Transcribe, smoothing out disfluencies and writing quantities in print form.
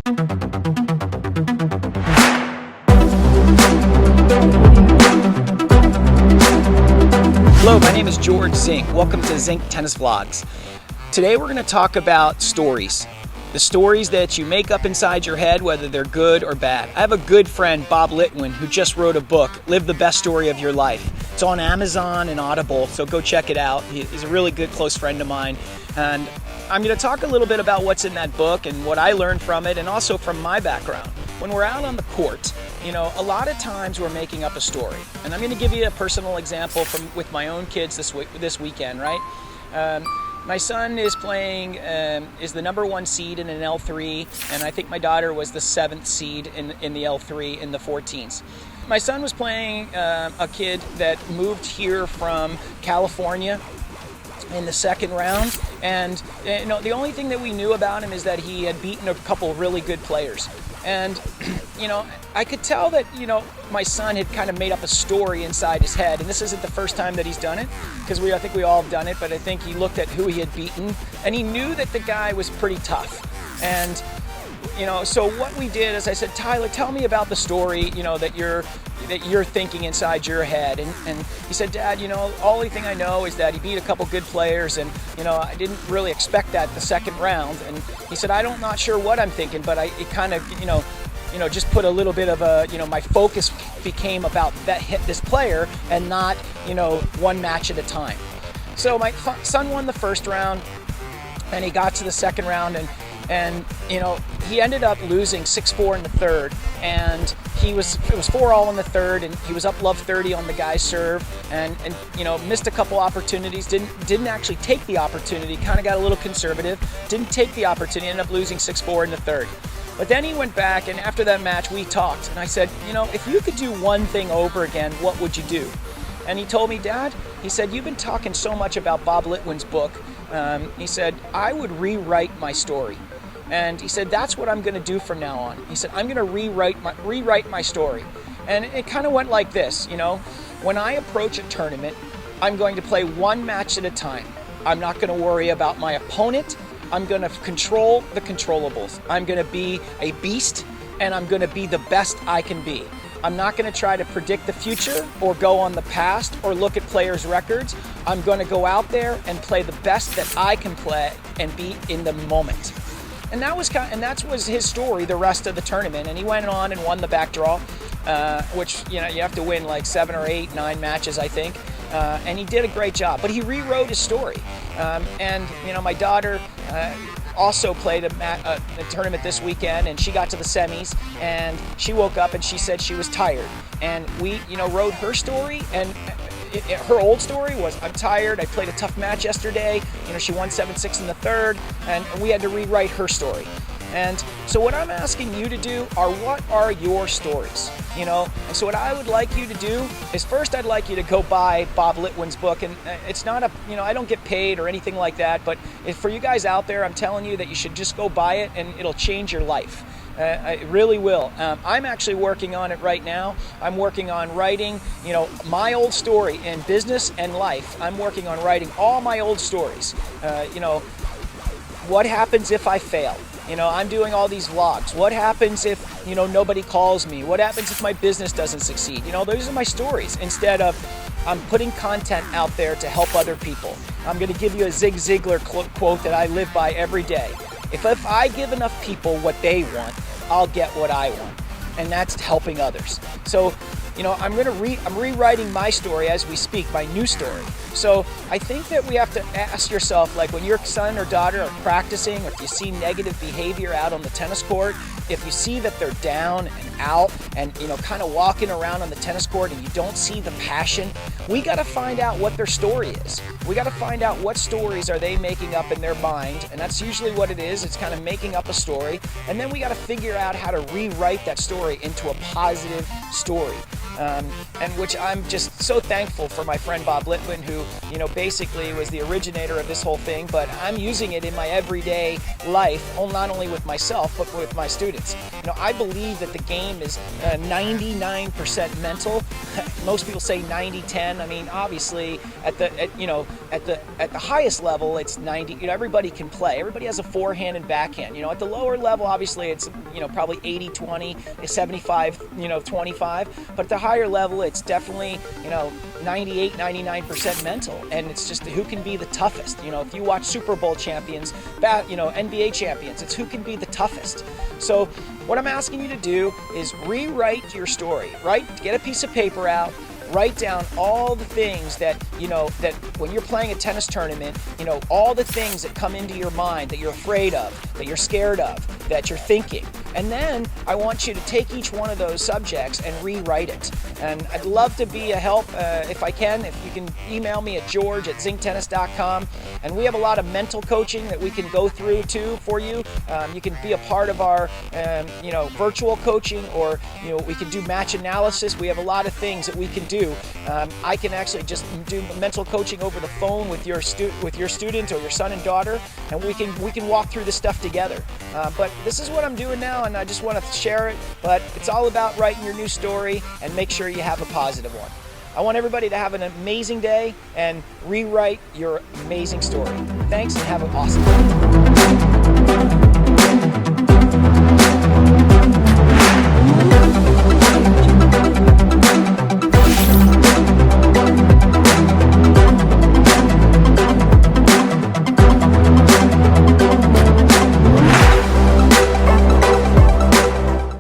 Hello, my name is George Zink. Welcome to Zink Tennis Vlogs. Today we're going to talk about stories. The stories that you make up inside your head, whether they're good or bad. I have a good friend, Bob Litwin, who just wrote a book, Live the Best Story of Your Life. It's on Amazon and Audible, so go check it out. He's a really good close friend of mine. And I'm going to talk a little bit about what's in that book and what I learned from it, and also from my background. When we're out on the court, a lot of times we're making up a story. And I'm going to give you a personal example with my own kids this weekend, right? My son is playing, is the #1 seed in an L3, and I think my daughter was the 7th seed in the L3 in the 14s. My son was playing a kid that moved here from California in the second round, and the only thing that we knew about him is that he had beaten a couple really good players. And I could tell that my son had kind of made up a story inside his head, and this isn't the first time that he's done it, because I think we all have done it, but I think he looked at who he had beaten and he knew that the guy was pretty tough. And so what we did is I said, Tyler, tell me about the story that you're thinking inside your head. And he said, Dad, only thing I know is that he beat a couple good players, and I didn't really expect that the second round. And he said, not sure what I'm thinking, but it kind of just put a little bit of my focus became about this player and not one match at a time. So my son won the first round, and he got to the second round, and he ended up losing 6-4 in the third, and it was 4-all in the third, and he was up love 30 on the guy's serve, and missed a couple opportunities, didn't actually take the opportunity, kind of got a little conservative, didn't take the opportunity, ended up losing 6-4 in the third. But then he went back, and after that match we talked, and I said, if you could do one thing over again, what would you do? And he told me, Dad, he said, you've been talking so much about Bob Litwin's book. He said, I would rewrite my story. And he said, that's what I'm going to do from now on. He said, I'm going to rewrite my story. And it kind of went like this, when I approach a tournament, I'm going to play one match at a time. I'm not going to worry about my opponent. I'm going to control the controllables. I'm going to be a beast, and I'm going to be the best I can be. I'm not going to try to predict the future or go on the past or look at players' records. I'm going to go out there and play the best that I can play and be in the moment. And that was his story the rest of the tournament. And he went on and won the back draw, which you have to win like 7 or 8, 9 matches, I think. And he did a great job. But he rewrote his story. And my daughter also played a tournament this weekend, and she got to the semis, and she woke up and she said she was tired. And we wrote her story, and her old story was, I'm tired, I played a tough match yesterday, she won 7-6 in the third, and we had to rewrite her story. And so what I'm asking you to do what are your stories? And so what I would like you to do is, first I'd like you to go buy Bob Litwin's book, and it's not I don't get paid or anything like that, but for you guys out there, I'm telling you that you should just go buy it, and it'll change your life. It really will. I'm actually working on it right now. I'm working on writing, my old story in business and life. I'm working on writing all my old stories. What happens if I fail? I'm doing all these vlogs. What happens if, nobody calls me? What happens if my business doesn't succeed? Those are my stories. Instead of, I'm putting content out there to help other people. I'm going to give you a Zig Ziglar quote that I live by every day. If I give enough people what they want, I'll get what I want. And that's helping others. So, I'm rewriting my story as we speak, my new story. So I think that we have to ask yourself, like when your son or daughter are practicing, or if you see negative behavior out on the tennis court, if you see that they're down and out and, kind of walking around on the tennis court and you don't see the passion, we got to find out what their story is. We got to find out what stories are they making up in their mind, and that's usually what it is. It's kind of making up a story, and then we got to figure out how to rewrite that story into a positive story. and which I'm just so thankful for my friend Bob Litwin, who, you know, basically was the originator of this whole thing, but I'm using it in my everyday life, not only with myself, but with my students. You know, I believe that the game is 99% mental. Most people say 90-10. I mean, obviously, at the highest level, it's 90. You know, everybody can play. Everybody has a forehand and backhand. You know, at the lower level, obviously, it's, you know, probably 80-20, 75-25. But at the higher level, it's definitely, you know, 98-99% mental, and it's just who can be the toughest. You know, if you watch Super Bowl champions, you know, NBA champions, it's who can be the toughest. So what I'm asking you to do is rewrite your story. Get a piece of paper out, write down all the things that, you know, that when you're playing a tennis tournament, you know, all the things that come into your mind that you're afraid of, that you're scared of, that you're thinking. And then I want you to take each one of those subjects and rewrite it. And I'd love to be a help if I can. If you can email me at george@zingtennis.com. And we have a lot of mental coaching that we can go through too for you. You can be a part of our, you know, virtual coaching, or, you know, we can do match analysis. We have a lot of things that we can do. I can actually just do mental coaching over the phone with your student or your son and daughter, and we can walk through this stuff together. But this is what I'm doing now, and I just want to share it. But it's all about writing your new story and make sure you have a positive one. I want everybody to have an amazing day and rewrite your amazing story. Thanks, and have an awesome day.